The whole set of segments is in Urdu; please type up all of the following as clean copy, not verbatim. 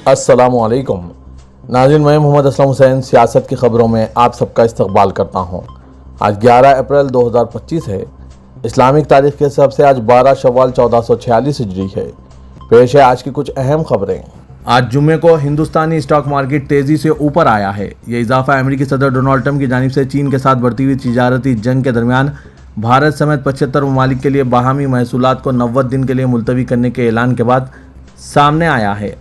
السلام علیکم ناظرین، میں محمد اسلم حسین سیاست کی خبروں میں آپ سب کا استقبال کرتا ہوں۔ آج 11 اپریل 2025 ہے۔ اسلامک تاریخ کے حساب سے آج 12 شوال 1446 ہجری ہے۔ پیش ہے آج کی کچھ اہم خبریں۔ آج جمعے کو ہندوستانی اسٹاک مارکیٹ تیزی سے اوپر آیا ہے۔ یہ اضافہ امریکی صدر ڈونلڈ ٹرمپ کی جانب سے چین کے ساتھ بڑھتی ہوئی تجارتی جنگ کے درمیان بھارت سمیت 75 ممالک کے لیے باہمی محصولات کو 90 دن کے لیے ملتوی کرنے کے اعلان کے بعد سامنے آیا ہے۔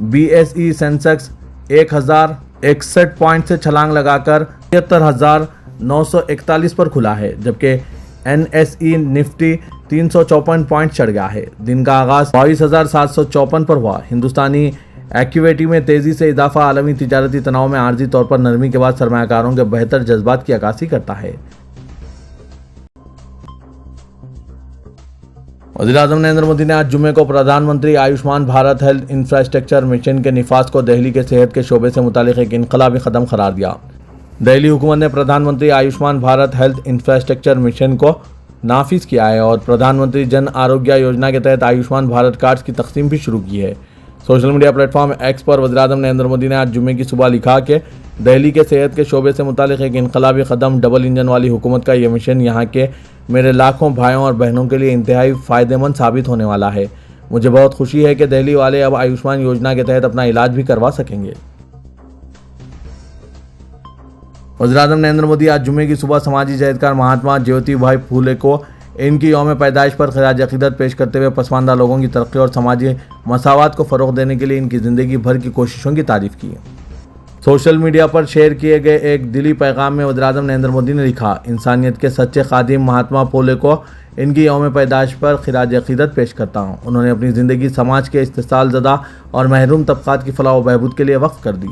B S E Sensex 1061 point سے چھلانگ لگا کر 73,941 پر کھلا ہے، جبکہ N S E Nifty 354 point چڑھ گیا ہے۔ دن کا آغاز 22,754 پر ہوا۔ ہندوستانی ایکویٹی میں تیزی سے اضافہ عالمی تجارتی تناؤ میں عارضی طور پر نرمی کے بعد سرمایہ کاروں کے بہتر جذبات کی عکاسی کرتا ہے۔ وزیر اعظم نریندر مودی نے آج جمعے کو Pradhan Mantri Ayushman Bharat health infrastructure mission کے نفاذ کو دہلی کے صحت کے شعبے سے متعلق ایک انقلابی قدم قرار دیا۔ دہلی حکومت نے Pradhan Mantri Ayushman Bharat health infrastructure mission کو نافذ کیا ہے اور پردھان منتری جن آروگیہ یوجنا کے تحت آیوشمان بھارت کارڈز کی تقسیم بھی شروع کی ہے۔ Social media platform X پر وزیر اعظم نریندر مودی نے آج جمعے کی صبح لکھا کہ دہلی کے صحت کے شعبے سے متعلق ایک انقلابی قدم، ڈبل انجن والی حکومت کا یہ مشن یہاں کے میرے لاکھوں بھائیوں اور بہنوں کے لیے انتہائی فائدہ مند ثابت ہونے والا ہے۔ مجھے بہت خوشی ہے کہ دہلی والے اب آیوشمان یوجنا کے تحت اپنا علاج بھی کروا سکیں گے۔ وزیر اعظم نریندر مودی آج جمعے کی صبح سماجی جہد کار مہاتما جیوتی بھائی پھولے کو ان کی یوم پیدائش پر خراج عقیدت پیش کرتے ہوئے پسماندہ لوگوں کی ترقی اور سماجی مساوات کو فروغ دینے کے لیے ان کی زندگی بھر کی کوششوں کی تعریف کی۔ سوشل میڈیا پر شیئر کیے گئے ایک دلی پیغام میں وزیر اعظم نریندر مودی نے لکھا، انسانیت کے سچے خادم مہاتما پھولے کو ان کی یوم پیدائش پر خراج عقیدت پیش کرتا ہوں۔ انہوں نے اپنی زندگی سماج کے استحصال زدہ اور محروم طبقات کی فلاح و بہبود کے لیے وقف کر دی۔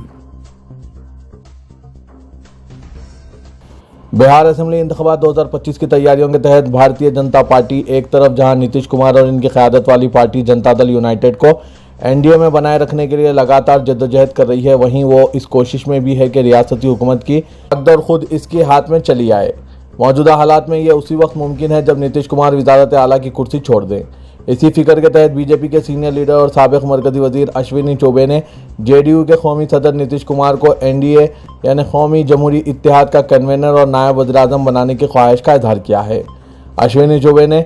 بہار اسمبلی انتخابات 2025 کی تیاریوں کے تحت بھارتیہ جنتا پارٹی ایک طرف جہاں نتیش کمار اور ان کی قیادت والی پارٹی جنتا دل یونائیٹڈ کو این ڈی اے میں بنائے رکھنے کے لیے لگاتار جدوجہد کر رہی ہے، وہیں وہ اس کوشش میں بھی ہے کہ ریاستی حکومت کی اقدار خود اس کے ہاتھ میں چلی آئے۔ موجودہ حالات میں یہ اسی وقت ممکن ہے جب نتیش کمار وزارت اعلیٰ کی کرسی چھوڑ دیں۔ اسی فکر کے تحت بی جے پی کے سینئر لیڈر اور سابق مرکزی وزیر اشونی چوبے نے جے ڈی یو کے قومی صدر نتیش کمار کو این ڈی اے یعنی قومی جمہوری اتحاد کا کنوینر اور نائب وزیر اعظم بنانے کی خواہش کا اظہار کیا ہے۔ اشونی چوبے نے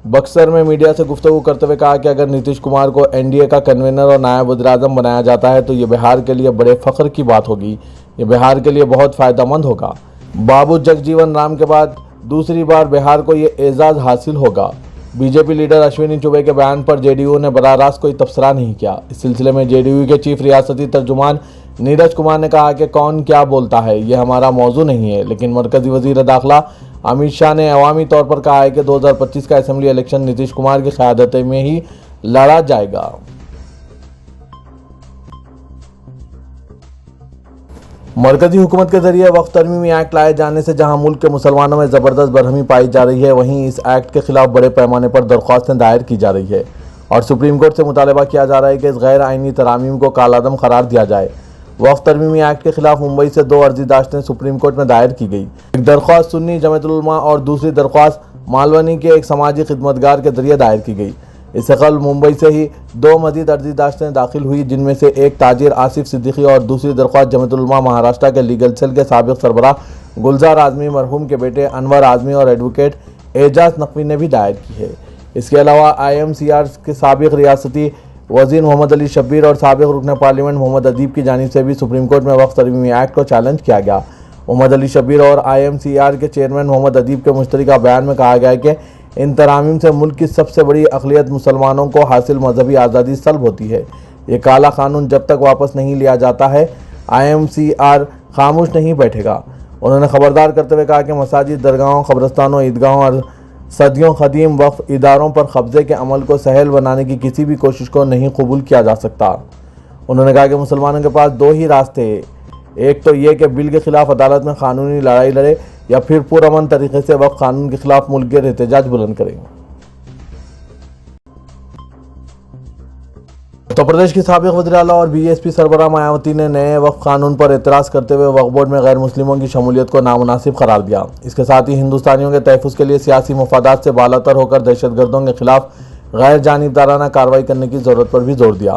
بکسر میں میڈیا سے گفتگو کرتے ہوئے کہا کہ اگر نتیش کمار کو این ڈی اے کا کنوینر اور نائب وزیر اعظم بنایا جاتا ہے تو یہ بہار کے لیے بڑے فخر کی بات ہوگی، یہ بہار کے لیے بہت فائدہ مند ہوگا۔ بابو جگجیون رام کے بعد دوسری بار بہار کو یہ اعزاز حاصل ہوگا۔ B J P leader Ashwini Choubey کے بیان پر جے ڈی یو نے براہ راست کوئی تبصرہ نہیں کیا۔ اس سلسلے میں جے ڈی یو کے چیف ریاستی ترجمان نیرج کمار نے کہا کہ کون کیا بولتا ہے یہ ہمارا موضوع نہیں ہے، لیکن مرکزی وزیر داخلہ امت شاہ نے عوامی طور پر کہا ہے کہ 2025 کا اسمبلی الیکشن نتیش کمار کی قیادت میں ہی لڑا جائے گا۔ مرکزی حکومت کے ذریعے وقف ترمیمی ایکٹ لائے جانے سے جہاں ملک کے مسلمانوں میں زبردست برہمی پائی جا رہی ہے، وہیں اس ایکٹ کے خلاف بڑے پیمانے پر درخواستیں دائر کی جا رہی ہے اور سپریم کورٹ سے مطالبہ کیا جا رہا ہے کہ اس غیر آئینی ترامیم کو کالعدم قرار دیا جائے۔ وقف ترمیمی ایکٹ کے خلاف ممبئی سے 2 عرضی داشتیں سپریم کورٹ میں دائر کی گئی۔ ایک درخواست سنی جمعیت العلماء اور دوسری درخواست مالونی کے ایک سماجی خدمتگار کے ذریعے دائر کی گئی۔ اس سے قبل ممبئی سے ہی 2 مزید عرضی داشتیں داخل ہوئی، جن میں سے ایک تاجر آصف صدیقی اور دوسری درخواست جمعیت العلماء مہاراشٹر کے لیگل سیل کے سابق سربراہ گلزار اعظمی، مرحوم کے بیٹے انور اعظمی اور ایڈوکیٹ اعجاز نقوی نے بھی دائر کی ہے۔ اس کے علاوہ آئی ایم سی آر کے سابق ریاستی وزیر محمد علی شبیر اور سابق رکن پارلیمنٹ محمد ادیب کی جانب سے بھی سپریم کورٹ میں وقف ترمیمی ایکٹ کو چیلنج کیا گیا۔ محمد علی شبیر اور آئی ایم سی آر کے چیئرمین محمد ادیب کے مشترکہ بیان میں کہا گیا ہے کہ ان ترامیم سے ملک کی سب سے بڑی اقلیت مسلمانوں کو حاصل مذہبی آزادی سلب ہوتی ہے۔ یہ کالا قانون جب تک واپس نہیں لیا جاتا ہے، آئی ایم سی آر خاموش نہیں بیٹھے گا۔ انہوں نے خبردار کرتے ہوئے کہا کہ مساجد، درگاہوں، قبرستانوں، عیدگاہوں اور صدیوں قدیم وقف اداروں پر قبضے کے عمل کو سہل بنانے کی کسی بھی کوشش کو نہیں قبول کیا جا سکتا۔ انہوں نے کہا کہ مسلمانوں کے پاس 2 ہی راستے ہیں، ایک تو یہ کہ بل کے خلاف عدالت میں قانونی لڑائی لڑے یا پھر پرامن طریقے سے وقف قانون کے خلاف ملک کے احتجاج بلند کریں۔ اتر پردیش کی سابق وزیر اعلیٰ اور بی ایس پی سربراہ مایاوتی نے نئے وقف قانون پر اعتراض کرتے ہوئے وقف بورڈ میں غیر مسلموں کی شمولیت کو نامناسب قرار دیا۔ اس کے ساتھ ہی ہندوستانیوں کے تحفظ کے لیے سیاسی مفادات سے بالاتر ہو کر دہشت گردوں کے خلاف غیر جانبدارانہ کارروائی کرنے کی ضرورت پر بھی زور دیا۔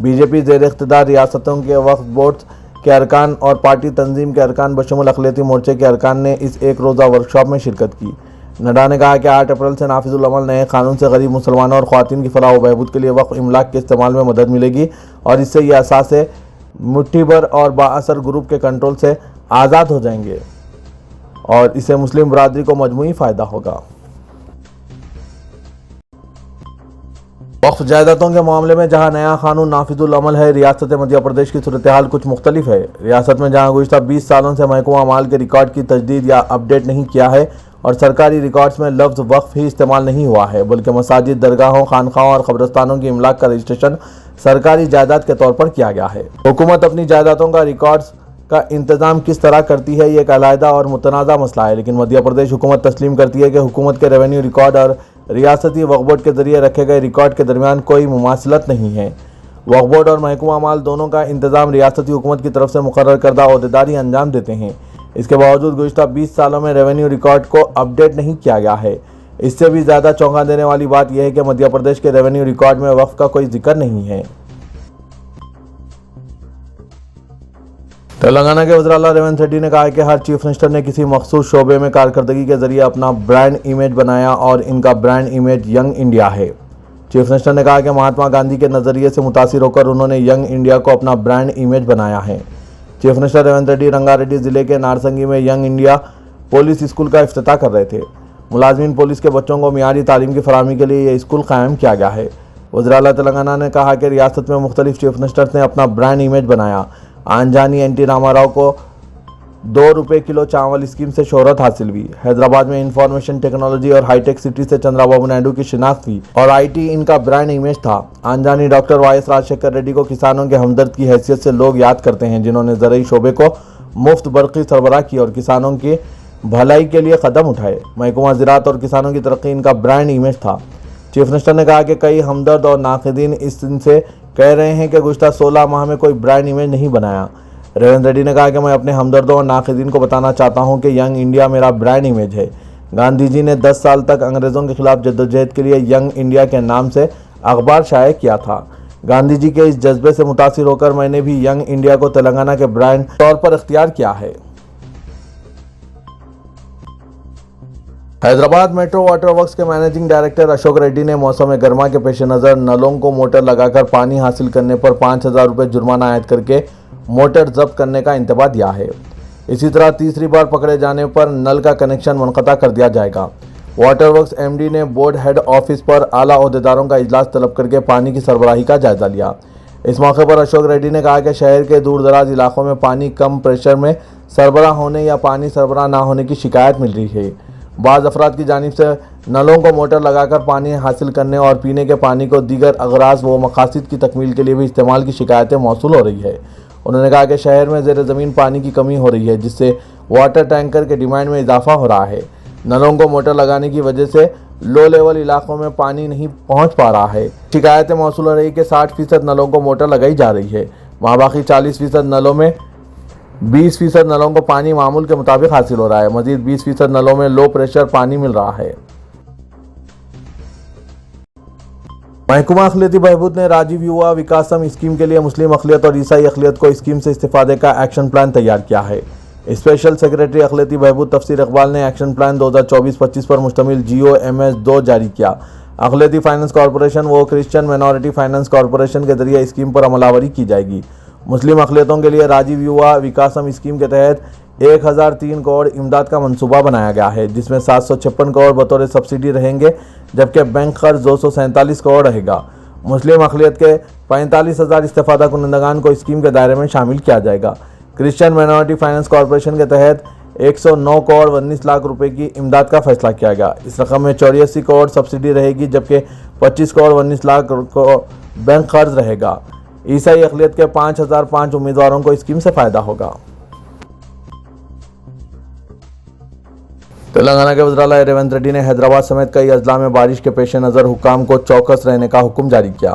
BJP زیر اقتدار ریاستوں کے وقف بورڈ کے ارکان اور پارٹی تنظیم کے ارکان بشمول اقلیتی مورچے کے ارکان نے اس ایک روزہ ورکشاپ میں شرکت کی۔ نڈا نے کہا کہ 8 اپریل سے نافذ العمل نئے قانون سے غریب مسلمانوں اور خواتین کی فلاح و بہبود کے لیے وقف املاک کے استعمال میں مدد ملے گی اور اس سے یہ اثاثے مٹھی بھر اور بااثر گروپ کے کنٹرول سے آزاد ہو جائیں گے اور اس سے مسلم برادری کو مجموعی فائدہ ہوگا۔ وقف جائیدادوں کے معاملے میں جہاں نیا قانون نافذ العمل ہے، ریاست مدھیہ پردیش کی صورتحال کچھ مختلف ہے۔ ریاست میں جہاں گزشتہ 20 سالوں سے محکمہ مال کے ریکارڈ کی تجدید یا اپ ڈیٹ نہیں کیا ہے اور سرکاری ریکارڈز میں لفظ وقف ہی استعمال نہیں ہوا ہے، بلکہ مساجد، درگاہوں، خانقاہوں اور قبرستانوں کی املاک کا رجسٹریشن سرکاری جائیداد کے طور پر کیا گیا ہے۔ حکومت اپنی جائیدادوں کا ریکارڈز کا انتظام کس طرح کرتی ہے، یہ ایک علیحدہ اور متنازع مسئلہ ہے، لیکن مدھیہ پردیش حکومت تسلیم کرتی ہے کہ حکومت کے ریونیو ریکارڈ اور ریاستی وقف بورڈ کے ذریعے رکھے گئے ریکارڈ کے درمیان کوئی مماثلت نہیں ہے۔ وقف بورڈ اور محکمہ مال دونوں کا انتظام ریاستی حکومت کی طرف سے مقرر کردہ عہدیداری انجام دیتے ہیں۔ اس کے باوجود گزشتہ 20 سالوں میں ریونیو ریکارڈ کو اپ ڈیٹ نہیں کیا گیا ہے۔ اس سے بھی زیادہ چونکا دینے والی بات یہ ہے کہ مدھیہ پردیش کے ریونیو ریکارڈ میں وقف کا کوئی ذکر نہیں ہے۔ تلنگانہ کے وزیر اعلیٰ ریونت ریڈی نے کہا کہ ہر چیف منسٹر نے کسی مخصوص شعبے میں کارکردگی کے ذریعے اپنا برانڈ امیج بنایا اور ان کا برانڈ امیج ینگ انڈیا ہے۔ چیف منسٹر نے کہا کہ مہاتما گاندھی کے نظریے سے متاثر ہو کر انہوں نے ینگ انڈیا کو اپنا برانڈ امیج بنایا ہے۔ چیف منسٹر ریونت ریڈی رنگا ریڈی ضلع کے نارسنگی میں ینگ انڈیا پولیس اسکول کا افتتاح کر رہے تھے۔ ملازمین پولیس کے بچوں کو معیاری تعلیم کی فراہمی کے لیے یہ اسکول قائم کیا گیا ہے۔ وزیر اعلیٰ تلنگانہ نے کہا کہ ریاست میں مختلف چیف منسٹرز نے اپنا برانڈ امیج بنایا۔ آنجانی این ٹی راما راؤ کو 2 روپے کلو چاول اسکیم سے شہرت حاصل ہوئی۔ حیدرآباد میں انفارمیشن ٹیکنالوجی اور ہائی ٹیک سٹی سے چندرا بابو نائیڈو کی شناخت ہوئی اور IT ان کا برانڈ امیج تھا۔ آنجانی ڈاکٹر YS راجشیکھر ریڈی کو کسانوں کے ہمدرد کی حیثیت سے لوگ یاد کرتے ہیں، جنہوں نے زرعی شعبے کو مفت برقی سربراہ کی اور کسانوں کی بھلائی کے لیے قدم اٹھائے۔ محکمہ زراعت اور کسانوں کی ترقی ان کا برانڈ امیج تھا۔ چیف منسٹر نے کہا کہ کئی ہمدرد اور ناقدین ان سے کہہ رہے ہیں کہ گزشتہ 16 ماہ میں کوئی برانڈ امیج نہیں بنایا۔ ریونت ریڈی نے کہا کہ میں اپنے ہمدردوں اور ناقدین کو بتانا چاہتا ہوں کہ ینگ انڈیا میرا برانڈ امیج ہے۔ گاندھی جی نے 10 سال تک انگریزوں کے خلاف جدوجہد کے لیے ینگ انڈیا کے نام سے اخبار شائع کیا تھا۔ گاندھی جی کے اس جذبے سے متاثر ہو کر میں نے بھی ینگ انڈیا کو تلنگانہ کے برانڈ طور پر اختیار کیا ہے۔ حیدرآباد میٹرو واٹر ورکس کے مینیجنگ ڈائریکٹر اشوک ریڈی نے موسم گرما کے پیش نظر نلوں کو موٹر لگا کر پانی حاصل کرنے پر 5000 روپے جرمانہ عائد کر کے موٹر ضبط کرنے کا انتباہ دیا ہے۔ اسی طرح تیسری بار پکڑے جانے پر نل کا کنیکشن منقطع کر دیا جائے گا۔ واٹر ورکس MD نے بورڈ ہیڈ آفس پر اعلیٰ عہدیداروں کا اجلاس طلب کر کے پانی کی سربراہی کا جائزہ لیا۔ اس موقع پر اشوک ریڈی نے کہا کہ شہر کے دور دراز علاقوں میں پانی کم پریشر میں سربراہ ہونے یا پانی سربراہ نہ ہونے کی شکایت مل رہی ہے۔ بعض افراد کی جانب سے نلوں کو موٹر لگا کر پانی حاصل کرنے اور پینے کے پانی کو دیگر اغراض و مقاصد کی تکمیل کے لیے بھی استعمال کی شکایتیں موصول ہو رہی ہے۔ انہوں نے کہا کہ شہر میں زیر زمین پانی کی کمی ہو رہی ہے، جس سے واٹر ٹینکر کے ڈیمانڈ میں اضافہ ہو رہا ہے۔ نلوں کو موٹر لگانے کی وجہ سے لو لیول علاقوں میں پانی نہیں پہنچ پا رہا ہے۔ شکایتیں موصول ہو رہی کہ 60% نلوں کو موٹر لگائی جا رہی ہے، وہاں باقی 40% نلوں میں 20% نلوں کو پانی معمول کے مطابق حاصل ہو رہا ہے۔ مزید 20% نلوں میں لو پریشر پانی مل رہا ہے۔ محکمہ اقلیتی بہبود نے راجیو یووا وکاسم اسکیم کے لیے مسلم اقلیت اور عیسائی اقلیت کو اسکیم سے استفادے کا ایکشن پلان تیار کیا ہے۔ اسپیشل سیکریٹری اقلیتی بہبود تفسیر اقبال نے ایکشن پلان 2024-25 پر مشتمل GOMS-2 جاری کیا۔ اقلیتی فائنانس کارپوریشن و کرسچن مائنورٹی فائنانس کارپوریشن کے ذریعے اسکیم پر عمل آوری کی جائے گی۔ مسلم اقلیتوں کے لیے راجیو یووا وکاسم اسکیم کے تحت 1003 کروڑ امداد کا منصوبہ بنایا گیا ہے، جس میں 756 کروڑ بطور سبسڈی رہیں گے، جبکہ بینک قرض 247 کروڑ رہے گا۔ مسلم اقلیت کے 45,000 استفادہ کنندگان کو اسکیم کے دائرے میں شامل کیا جائے گا۔ کرسچن مائنورٹی فائنانس کارپوریشن کے تحت 109 کروڑ 19 لاکھ روپے کی امداد کا فیصلہ کیا گیا۔ اس رقم میں 84 کروڑ سبسڈی رہے گی، جبکہ 25 کروڑ 19 لاکھ کو بینک قرض رہے گا۔ عیسائی اقلیت کے 5005 امیدواروں کو اسکیم سے فائدہ ہوگا۔ تلنگانہ کے وزیر اعلیٰ ریونت ریڈی نے حیدرآباد سمیت کئی اضلاع میں بارش کے پیش نظر حکام کو چوکس رہنے کا حکم جاری کیا۔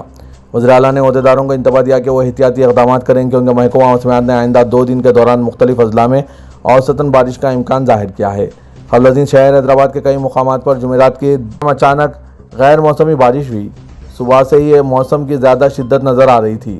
وزیر اعلیٰ نے عہدیداروں کو انتباہ دیا کہ وہ احتیاطی اقدامات کریں، کیونکہ محکمہ موسمیات نے آئندہ 2 دن کے دوران مختلف اضلاع میں اوسطاً بارش کا امکان ظاہر کیا ہے۔ قبل ازیں شہر حیدرآباد کے کئی مقامات پر جمعرات کی اچانک غیر موسمی بارش ہوئی۔ صبح سے ہی موسم کی زیادہ شدت نظر آ رہی تھی۔